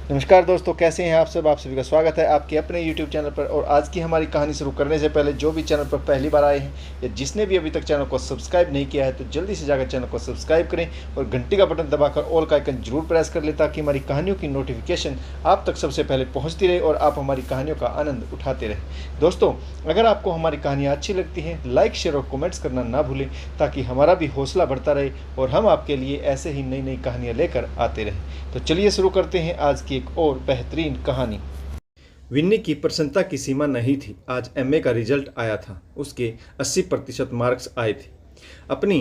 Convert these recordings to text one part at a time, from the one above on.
नमस्कार दोस्तों, कैसे हैं आप सब। आप सभी का स्वागत है आपके अपने YouTube चैनल पर। और आज की हमारी कहानी शुरू करने से पहले जो भी चैनल पर पहली बार आए हैं या जिसने भी अभी तक चैनल को सब्सक्राइब नहीं किया है तो जल्दी से जाकर चैनल को सब्सक्राइब करें और घंटी का बटन दबाकर ऑल का आइकन जरूर प्रेस कर लें ताकि हमारी कहानियों की नोटिफिकेशन आप तक सबसे पहले पहुँचती रहे और आप हमारी कहानियों का आनंद उठाते रहें। दोस्तों, अगर आपको हमारी कहानियाँ अच्छी लगती हैं, लाइक शेयर और कमेंट्स करना ना भूलें ताकि हमारा भी हौसला बढ़ता रहे और हम आपके लिए ऐसे ही नई नई कहानियाँ लेकर आते रहें। तो चलिए शुरू करते हैं आज की एक और बेहतरीन कहानी। विन्नी की प्रसन्नता की सीमा नहीं थी। आज एमए का रिजल्ट आया था। उसके 80% मार्क्स आए थे। अपनी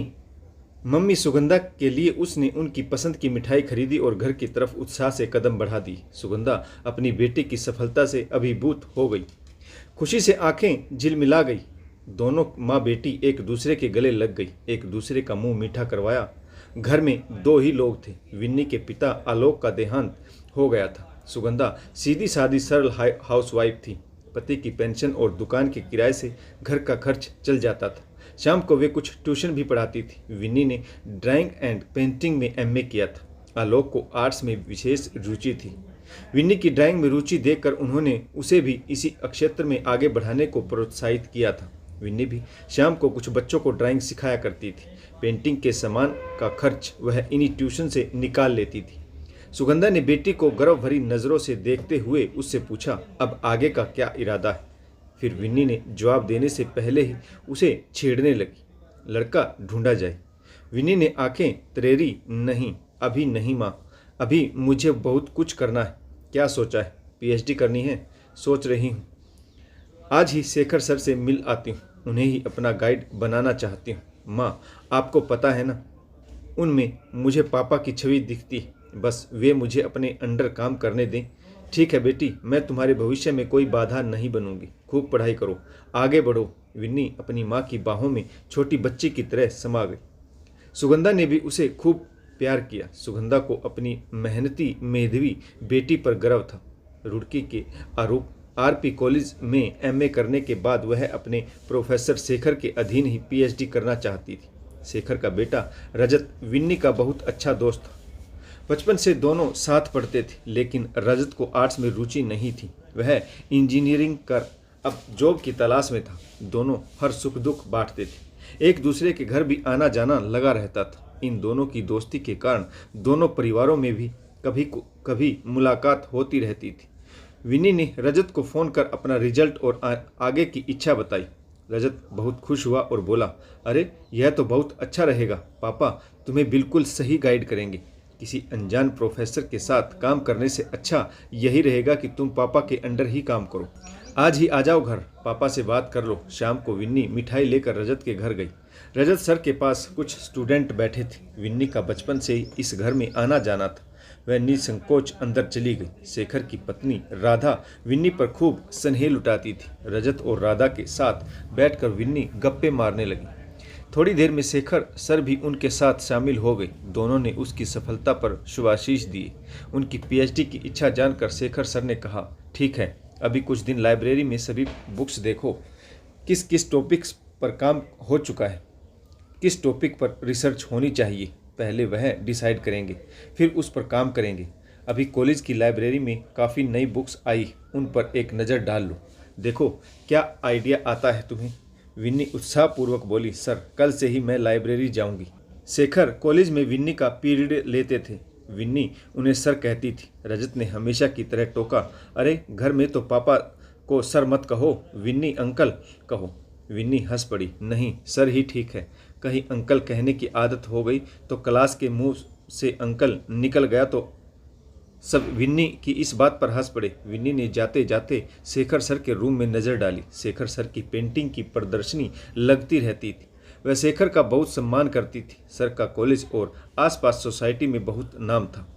मम्मी सुगंधा के लिए उसने उनकी पसंद की मिठाई खरीदी और घर की तरफ उत्साह से कदम बढ़ा दी। सुगंधा अपनी बेटी की सफलता से अभिभूत हो गई। खुशी से आंखें झिलमिला गई। दोनों माँ बेटी एक दूसरे के गले लग गई, एक दूसरे का मुंह मीठा करवाया। घर में दो ही लोग थे। विन्नी के पिता आलोक का देहांत हो गया था। सुगंधा सीधी सादी सरल हाउसवाइफ थी। पति की पेंशन और दुकान के किराए से घर का खर्च चल जाता था। शाम को वे कुछ ट्यूशन भी पढ़ाती थी। विन्नी ने ड्राइंग एंड पेंटिंग में एमए किया था। आलोक को आर्ट्स में विशेष रुचि थी। विन्नी की ड्राइंग में रुचि देखकर उन्होंने उसे भी इसी क्षेत्र में आगे बढ़ाने को प्रोत्साहित किया था। विन्नी भी शाम को कुछ बच्चों को ड्राइंग सिखाया करती थी। पेंटिंग के सामान का खर्च वह इन्हीं ट्यूशन से निकाल लेती थी। सुगंधा ने बेटी को गर्व भरी नज़रों से देखते हुए उससे पूछा, अब आगे का क्या इरादा है? फिर विन्नी ने जवाब देने से पहले ही उसे छेड़ने लगी, लड़का ढूंढा जाए। विन्नी ने आंखें तरेरी, नहीं, अभी नहीं माँ, अभी मुझे बहुत कुछ करना है। क्या सोचा है? पीएचडी करनी है, सोच रही हूँ। आज ही शेखर सर से मिल आती हूँ, उन्हें ही अपना गाइड बनाना चाहती हूँ। माँ, आपको पता है ना, उनमें मुझे पापा की छवि दिखती है। बस वे मुझे अपने अंडर काम करने दें। ठीक है बेटी, मैं तुम्हारे भविष्य में कोई बाधा नहीं बनूंगी। खूब पढ़ाई करो, आगे बढ़ो। विन्नी अपनी माँ की बाहों में छोटी बच्ची की तरह समा गई। सुगंधा ने भी उसे खूब प्यार किया। सुगंधा को अपनी मेहनती मेधावी बेटी पर गर्व था। रुड़की के आरपी कॉलेज में एमए करने के बाद वह अपने प्रोफेसर शेखर के अधीन ही पीएचडी करना चाहती थी। शेखर का बेटा रजत विन्नी का बहुत अच्छा दोस्त था। बचपन से दोनों साथ पढ़ते थे, लेकिन रजत को आर्ट्स में रुचि नहीं थी। वह इंजीनियरिंग कर अब जॉब की तलाश में था। दोनों हर सुख दुख बांटते थे। एक दूसरे के घर भी आना जाना लगा रहता था। इन दोनों की दोस्ती के कारण दोनों परिवारों में भी कभी मुलाकात होती रहती थी। विन्नी ने रजत को फ़ोन कर अपना रिजल्ट और आगे की इच्छा बताई। रजत बहुत खुश हुआ और बोला, अरे यह तो बहुत अच्छा रहेगा। पापा तुम्हें बिल्कुल सही गाइड करेंगे। किसी अनजान प्रोफेसर के साथ काम करने से अच्छा यही रहेगा कि तुम पापा के अंडर ही काम करो। आज ही आ जाओ घर, पापा से बात कर लो। शाम को विन्नी मिठाई लेकर रजत के घर गई। रजत सर के पास कुछ स्टूडेंट बैठे थे। विन्नी का बचपन से ही इस घर में आना जाना था। वह निसंकोच अंदर चली गई। शेखर की पत्नी राधा विन्नी पर खूब स्नेह लुटाती थी। रजत और राधा के साथ बैठकर विन्नी गप्पे मारने लगी। थोड़ी देर में शेखर सर भी उनके साथ शामिल हो गए। दोनों ने उसकी सफलता पर शुभाशीष दिए। उनकी पीएचडी की इच्छा जानकर शेखर सर ने कहा, ठीक है, अभी कुछ दिन लाइब्रेरी में सभी बुक्स देखो। किस किस टॉपिक्स पर काम हो चुका है, किस टॉपिक पर रिसर्च होनी चाहिए, पहले वह डिसाइड करेंगे, फिर उस पर काम करेंगे। अभी कॉलेज की लाइब्रेरी में काफ़ी नई बुक्स आई, उन पर एक नज़र डाल लो। देखो क्या आइडिया आता है तुम्हें। विन्नी उत्साहपूर्वक बोली, सर कल से ही मैं लाइब्रेरी जाऊंगी। शेखर कॉलेज में विन्नी का पीरियड लेते थे। विन्नी उन्हें सर कहती थी। रजत ने हमेशा की तरह टोका, अरे घर में तो पापा को सर मत कहो, विन्नी अंकल कहो। विन्नी हंस पड़ी, नहीं सर ही ठीक है। कहीं अंकल कहने की आदत हो गई तो क्लास के मुंह से अंकल निकल गया तो सब विन्नी की इस बात पर हंस पड़े। विन्नी ने जाते जाते शेखर सर के रूम में नज़र डाली। शेखर सर की पेंटिंग की प्रदर्शनी लगती रहती थी। वह शेखर का बहुत सम्मान करती थी। सर का कॉलेज और आसपास सोसाइटी में बहुत नाम था।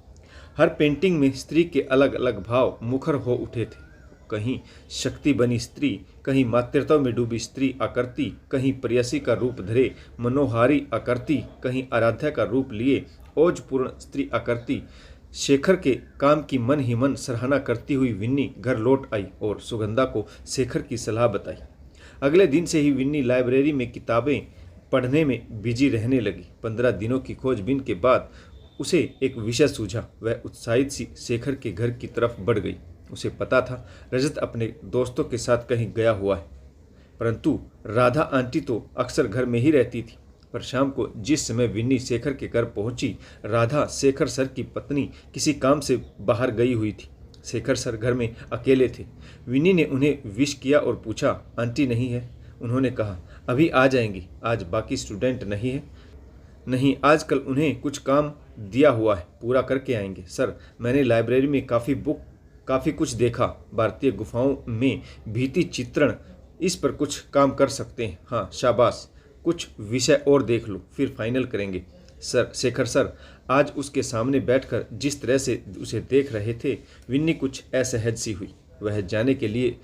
हर पेंटिंग में स्त्री के अलग अलग भाव मुखर हो उठे थे। कहीं शक्ति बनी स्त्री, कहीं मातृत्व में डूबी स्त्री आकृति, कहीं प्रेयसी का रूप धरे मनोहारी आकृति, कहीं आराध्या का रूप लिए ओजपूर्ण स्त्री आकृति। शेखर के काम की मन ही मन सराहना करती हुई विन्नी घर लौट आई और सुगंधा को शेखर की सलाह बताई। अगले दिन से ही विन्नी लाइब्रेरी में किताबें पढ़ने में बिजी रहने लगी। 15 दिनों की खोजबीन के बाद उसे एक विषय सूझा। वह उत्साहित सी शेखर के घर की तरफ बढ़ गई। उसे पता था रजत अपने दोस्तों के साथ कहीं गया हुआ है, परंतु राधा आंटी तो अक्सर घर में ही रहती थी। पर शाम को जिस समय विन्नी शेखर के घर पहुंची, राधा शेखर सर की पत्नी किसी काम से बाहर गई हुई थी। शेखर सर घर में अकेले थे। विन्नी ने उन्हें विश किया और पूछा, आंटी नहीं है? उन्होंने कहा, अभी आ जाएंगी, आज बाकी स्टूडेंट नहीं है। नहीं, आजकल उन्हें कुछ काम दिया हुआ है, पूरा करके आएंगे। सर, मैंने लाइब्रेरी में काफ़ी कुछ देखा। भारतीय गुफाओं में भित्ति चित्रण, इस पर कुछ काम कर सकते हैं। हाँ, शाबाश, कुछ विषय और देख लो, फिर फाइनल करेंगे। सर, शेखर सर आज उसके सामने बैठकर जिस तरह से उसे देख रहे थे, विन्नी कुछ असहज सी हुई। वह जाने के लिए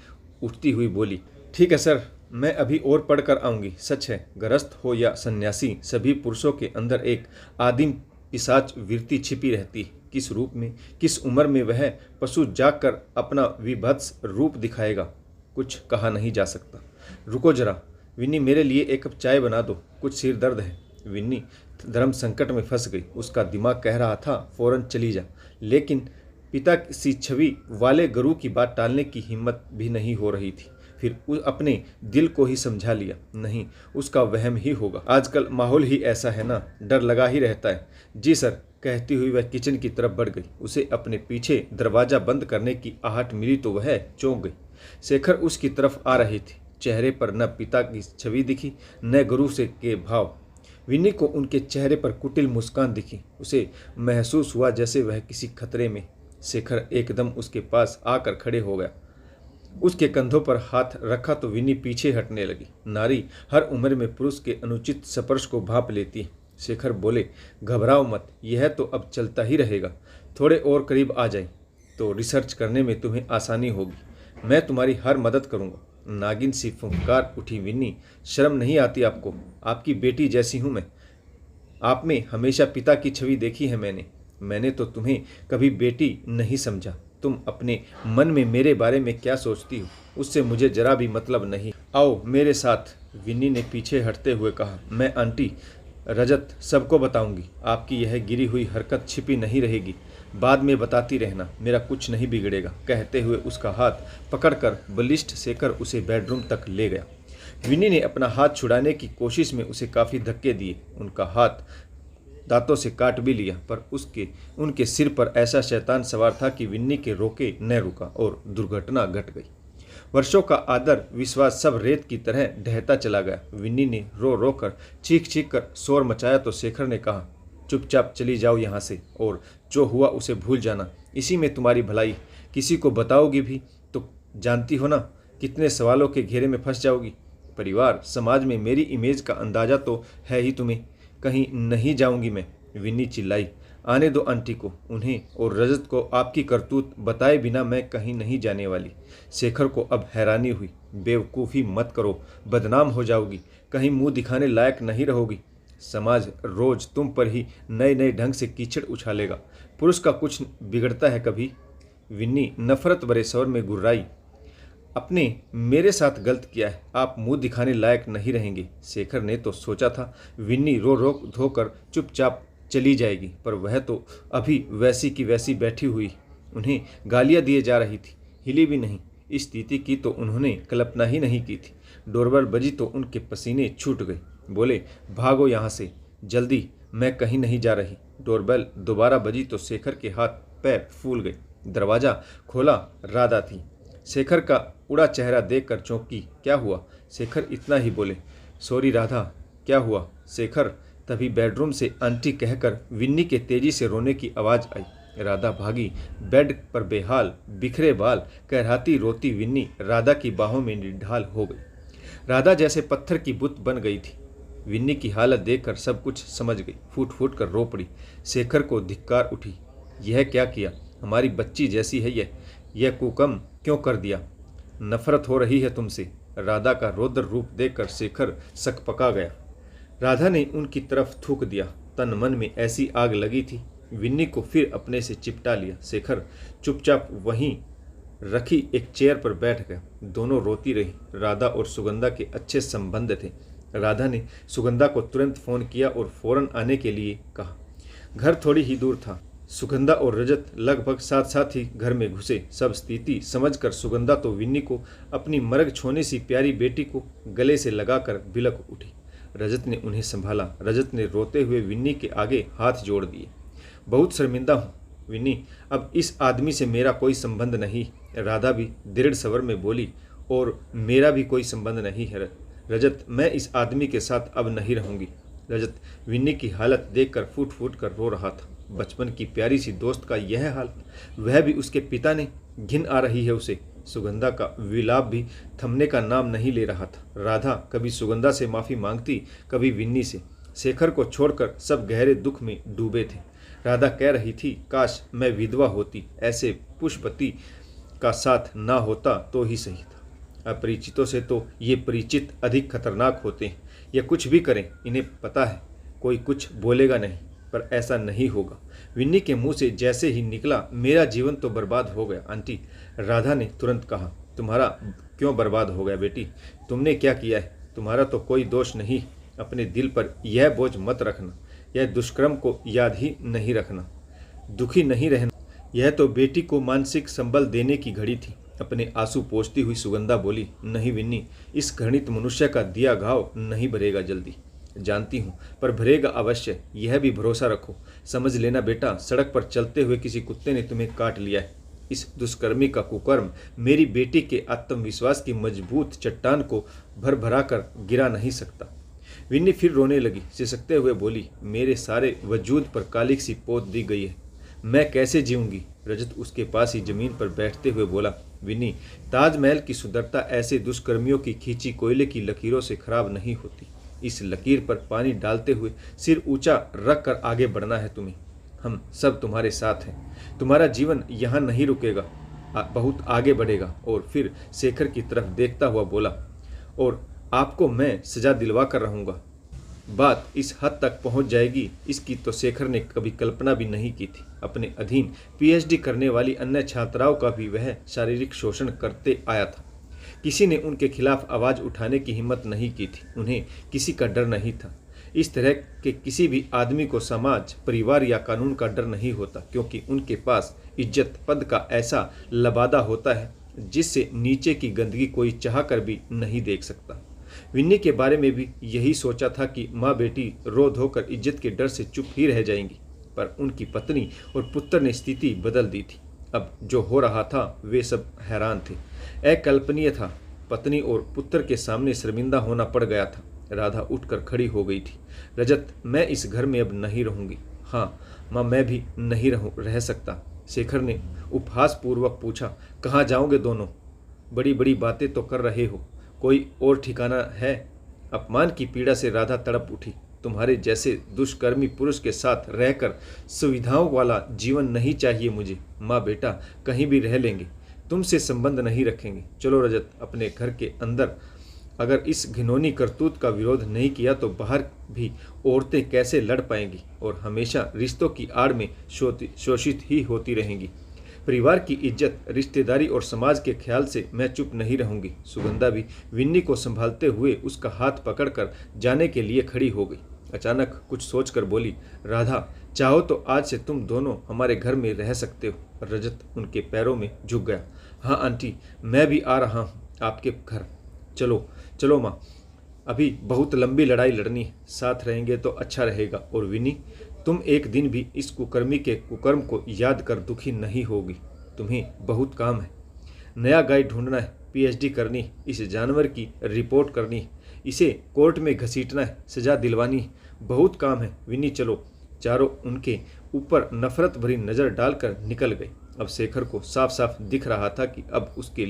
उठती हुई बोली, ठीक है सर, मैं अभी और पढ़कर आऊँगी। सच है, गृहस्थ हो या सन्यासी, सभी पुरुषों के अंदर एक आदिम पिशाच वृत्ति छिपी रहती है। किस रूप में, किस उम्र में वह पशु जागकर अपना विभत्स रूप दिखाएगा, कुछ कहा नहीं जा सकता। रुको जरा विन्नी, मेरे लिए एक कप चाय बना दो, कुछ सिर दर्द है। विन्नी धर्म संकट में फंस गई। उसका दिमाग कह रहा था फौरन चली जा, लेकिन पिता सी छवि वाले गुरु की बात टालने की हिम्मत भी नहीं हो रही थी। फिर अपने दिल को ही समझा लिया, नहीं, उसका वहम ही होगा। आजकल माहौल ही ऐसा है ना, डर लगा ही रहता है। जी सर, कहती हुई वह किचन की तरफ बढ़ गई। उसे अपने पीछे दरवाजा बंद करने की आहट मिली तो वह चौंक गई। शेखर उसकी तरफ आ रहे थे। चेहरे पर न पिता की छवि दिखी, न गुरु से के भाव। विन्नी को उनके चेहरे पर कुटिल मुस्कान दिखी। उसे महसूस हुआ जैसे वह किसी खतरे में। शेखर एकदम उसके पास आकर खड़े हो गया। उसके कंधों पर हाथ रखा तो विन्नी पीछे हटने लगी। नारी हर उम्र में पुरुष के अनुचित स्पर्श को भांप लेती है। शेखर बोले, घबराओ मत, यह तो अब चलता ही रहेगा। थोड़े और करीब आ जाए तो रिसर्च करने में तुम्हें आसानी होगी। मैं तुम्हारी हर मदद करूंगा। नागिन सी फुंकार उठी विन्नी, शर्म नहीं आती आपको? आपकी बेटी जैसी हूं मैं। आप में हमेशा पिता की छवि देखी है मैंने तो तुम्हें कभी बेटी नहीं समझा। तुम अपने मन में मेरे बारे में क्या सोचती हो, उससे मुझे जरा भी मतलब नहीं। आओ मेरे साथ, विन्नी ने पीछे हटते हुए कहा। मैं आंटी रजत सबको बताऊंगी। आपकी यह गिरी हुई हरकत छिपी नहीं रहेगी, बाद में बताती रहना, मेरा कुछ नहीं बिगड़ेगा। कहते हुए उसका हाथ पकड़कर बलिष्ठ शेखर उसे बेडरूम तक ले गया। विन्नी ने अपना हाथ छुड़ाने की कोशिश में उसे काफ़ी धक्के दिए। उनका हाथ दांतों से काट भी लिया, पर उनके सिर पर ऐसा शैतान सवार था कि विन्नी के रोके न रुका और दुर्घटना घट गई। वर्षों का आदर विश्वास सब रेत की तरह ढहता चला गया। विन्नी ने रो रो कर चीख कर शोर मचाया तो शेखर ने कहा, चुपचाप चली जाओ यहाँ से और जो हुआ उसे भूल जाना, इसी में तुम्हारी भलाई। किसी को बताओगी भी तो जानती हो ना कितने सवालों के घेरे में फंस जाओगी। परिवार समाज में मेरी इमेज का अंदाजा तो है ही तुम्हें। कहीं नहीं जाऊंगी मैं, विन्नी चिल्लाई। आने दो आंटी को, उन्हें और रजत को आपकी करतूत बताए बिना मैं कहीं नहीं जाने वाली। शेखर को अब हैरानी हुई। बेवकूफ़ी मत करो, बदनाम हो जाओगी, कहीं मुंह दिखाने लायक नहीं रहोगी। समाज रोज तुम पर ही नए नए ढंग से कीचड़ उछालेगा। पुरुष का कुछ बिगड़ता है कभी? विन्नी नफरत भरे स्वर में गुर्राई। अपने मेरे साथ गलत किया है, आप मुंह दिखाने लायक नहीं रहेंगे। शेखर ने तो सोचा था विन्नी रो रो धोकर चुपचाप चली जाएगी, पर वह तो अभी वैसी की वैसी बैठी हुई। उन्हें गालियां दिए जा रही थी, हिली भी नहीं। इस स्थिति की तो उन्होंने कल्पना ही नहीं की थी। डोरबेल बजी तो उनके पसीने छूट गए। बोले, भागो यहाँ से जल्दी, मैं कहीं नहीं जा रही। डोरबेल दोबारा बजी तो शेखर के हाथ पैर फूल गए। दरवाज़ा खोला, राधा थी। शेखर का उड़ा चेहरा देखकर चौंकी। क्या हुआ? शेखर इतना ही बोले। सॉरी राधा। क्या हुआ? शेखर। तभी बेडरूम से आंटी कहकर विन्नी के तेजी से रोने की आवाज़ आई। राधा भागी। बेड पर बेहाल बिखरे बाल कहराती रोती विन्नी राधा की बाहों में निढाल हो गई। राधा जैसे पत्थर की बुत बन गई थी। विन्नी की हालत देखकर सब कुछ समझ गई, फूट फूट कर रो पड़ी। शेखर को धिक्कार उठी। यह क्या किया? हमारी बच्ची जैसी है यह कुकर्म क्यों कर दिया? नफरत हो रही है तुमसे। राधा का रौद्र रूप देखकर शेखर सकपका गया। राधा ने उनकी तरफ थूक दिया। तन मन में ऐसी आग लगी थी। विन्नी को फिर अपने से चिपटा लिया। शेखर चुपचाप वहीं रखी एक चेयर पर बैठ गया। दोनों रोती रही। राधा और सुगंधा के अच्छे संबंध थे। राधा ने सुगंधा को तुरंत फ़ोन किया और फ़ौरन आने के लिए कहा। घर थोड़ी ही दूर था। सुगंधा और रजत लगभग साथ साथ ही घर में घुसे। सब स्थिति समझकर सुगंधा तो विन्नी को अपनी मर्ग छोने सी प्यारी बेटी को गले से लगाकर बिलक उठी। रजत ने उन्हें संभाला। रजत ने रोते हुए विन्नी के आगे हाथ जोड़ दिए। बहुत शर्मिंदा हूँ विन्नी, अब इस आदमी से मेरा कोई संबंध नहीं। राधा भी दृढ़ स्वर में बोली, और मेरा भी कोई संबंध नहीं है रजत, मैं इस आदमी के साथ अब नहीं रहूंगी। रजत विन्नी की हालत देखकर फूट फूट कर रो रहा था। बचपन की प्यारी सी दोस्त का यह हाल, वह भी उसके पिता ने, घिन आ रही है उसे। सुगंधा का विलाप भी थमने का नाम नहीं ले रहा था। राधा कभी सुगंधा से माफ़ी मांगती, कभी विन्नी से। शेखर को छोड़कर सब गहरे दुख में डूबे थे। राधा कह रही थी, काश मैं विधवा होती, ऐसे पुष्पति का साथ ना होता तो ही सही था। अपरिचितों से तो ये परिचित अधिक खतरनाक होते हैं। ये कुछ भी करें, इन्हें पता है कोई कुछ बोलेगा नहीं, पर ऐसा नहीं होगा। विन्नी के मुंह से जैसे ही निकला, मेरा जीवन तो बर्बाद हो गया आंटी। राधा ने तुरंत कहा, तुम्हारा क्यों बर्बाद हो गया बेटी? तुमने क्या किया है? तुम्हारा तो कोई दोष नहीं। अपने दिल पर यह बोझ मत रखना। यह दुष्कर्म को याद ही नहीं रखना, दुखी नहीं रहना। यह तो बेटी को मानसिक संबल देने की घड़ी थी। अपने आंसू पोंछती हुई सुगंधा बोली, नहीं विन्नी, इस घृणित मनुष्य का दिया घाव नहीं भरेगा जल्दी। जानती हूँ, पर भरेगा अवश्य, यह भी भरोसा रखो। समझ लेना बेटा, सड़क पर चलते हुए किसी कुत्ते ने तुम्हें काट लिया है। इस दुष्कर्मी का कुकर्म मेरी बेटी के आत्मविश्वास की मजबूत चट्टान को भर भरा कर गिरा नहीं सकता। विन्नी फिर रोने लगी। सिसकते हुए बोली, मेरे सारे वजूद पर कालिक सी पोत दी गई है, मैं कैसे जीऊंगी? रजत उसके पास ही जमीन पर बैठते हुए बोला, विन्नी, ताजमहल की सुंदरता ऐसे दुष्कर्मियों की खींची कोयले की लकीरों से खराब नहीं होती। इस लकीर पर पानी डालते हुए सिर ऊंचा रख कर आगे बढ़ना है तुम्हें। हम सब तुम्हारे साथ हैं। तुम्हारा जीवन यहाँ नहीं रुकेगा, बहुत आगे बढ़ेगा। और फिर शेखर की तरफ देखता हुआ बोला, और आपको मैं सजा दिलवा कर रहूँगा। बात इस हद तक पहुंच जाएगी, इसकी तो शेखर ने कभी कल्पना भी नहीं की थी। अपने अधीन पीएचडी करने वाली अन्य छात्राओं का भी वह शारीरिक शोषण करते आया था। किसी ने उनके खिलाफ आवाज़ उठाने की हिम्मत नहीं की थी। उन्हें किसी का डर नहीं था। इस तरह के किसी भी आदमी को समाज, परिवार या कानून का डर नहीं होता, क्योंकि उनके पास इज्जत पद का ऐसा लबादा होता है जिससे नीचे की गंदगी कोई चाह कर भी नहीं देख सकता। विन्नी के बारे में भी यही सोचा था कि माँ बेटी रो धोकर इज्जत के डर से चुप ही रह जाएंगी, पर उनकी पत्नी और पुत्र ने स्थिति बदल दी थी। अब जो हो रहा था वे सब हैरान थे। अकल्पनीय था। पत्नी और पुत्र के सामने शर्मिंदा होना पड़ गया था। राधा उठकर खड़ी हो गई थी। रजत, मैं इस घर में अब नहीं रहूंगी। हाँ माँ, मैं भी नहीं रह सकता। शेखर ने उपहासपूर्वक पूछा, कहाँ जाओगे दोनों? बड़ी बड़ी बातें तो कर रहे हो, कोई और ठिकाना है? अपमान की पीड़ा से राधा तड़प उठी। तुम्हारे जैसे दुष्कर्मी पुरुष के साथ रहकर सुविधाओं वाला जीवन नहीं चाहिए मुझे। माँ बेटा कहीं भी रह लेंगे, तुमसे संबंध नहीं रखेंगे। चलो रजत, अपने घर के अंदर अगर इस घिनौनी करतूत का विरोध नहीं किया तो बाहर भी औरतें कैसे लड़ पाएंगी और हमेशा रिश्तों की आड़ में शोषित ही होती रहेंगी। परिवार की इज्जत, रिश्तेदारी और समाज के ख्याल से मैं चुप नहीं रहूंगी। सुगंधा भी विन्नी को संभालते हुए उसका हाथ पकड़कर जाने के लिए खड़ी हो गई। अचानक कुछ सोचकर बोली, राधा, चाहो तो आज से तुम दोनों हमारे घर में रह सकते हो। रजत उनके पैरों में झुक गया। हाँ आंटी, मैं भी आ रहा हूँ आपके घर। चलो चलो माँ, अभी बहुत लंबी लड़ाई लड़नी है, साथ रहेंगे तो अच्छा रहेगा। और विन्नी, तुम एक दिन भी इस कुकर्मी के कुकर्म को याद कर दुखी नहीं होगी। तुम्हें बहुत काम है। नया गाइड ढूंढना है, पीएचडी करनी है, इस जानवर की रिपोर्ट करनी है, इसे कोर्ट में घसीटना है, सजा दिलवानी है, बहुत काम है। विन्नी चलो। चारों उनके ऊपर नफरत भरी नज़र डालकर निकल गए। अब शेखर को साफ साफ दिख रहा था कि अब उसके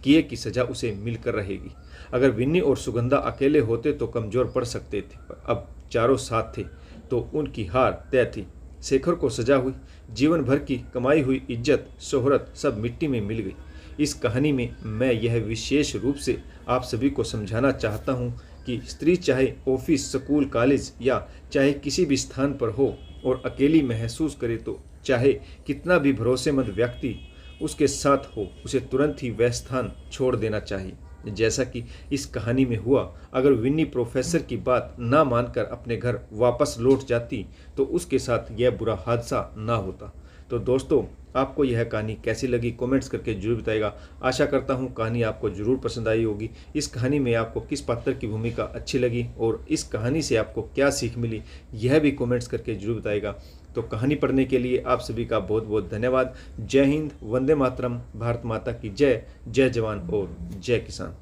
किए की सजा उसे मिलकर रहेगी। अगर विन्नी और सुगंधा अकेले होते तो कमज़ोर पड़ सकते थे, पर अब चारों साथ थे तो उनकी हार तय थी। शेखर को सजा हुई। जीवन भर की कमाई हुई इज्जत, शोहरत सब मिट्टी में मिल गई। इस कहानी में मैं यह विशेष रूप से आप सभी को समझाना चाहता हूँ कि स्त्री चाहे ऑफिस, स्कूल, कॉलेज या चाहे किसी भी स्थान पर हो और अकेली महसूस करे तो चाहे कितना भी भरोसेमंद व्यक्ति उसके साथ हो, उसे तुरंत ही वह स्थान छोड़ देना चाहिए। जैसा कि इस कहानी में हुआ। अगर विन्नी प्रोफेसर की बात ना मानकर अपने घर वापस लौट जाती तो उसके साथ यह बुरा हादसा ना होता। तो दोस्तों, आपको यह कहानी कैसी लगी कमेंट्स करके जरूर बताइएगा। आशा करता हूँ कहानी आपको जरूर पसंद आई होगी। इस कहानी में आपको किस पात्र की भूमिका अच्छी लगी और इस कहानी से आपको क्या सीख मिली, यह भी कमेंट्स करके जरूर बताइएगा। तो कहानी पढ़ने के लिए आप सभी का बहुत बहुत धन्यवाद। जय हिंद, वंदे मातरम, भारत माता की जय, जय जवान और जय किसान।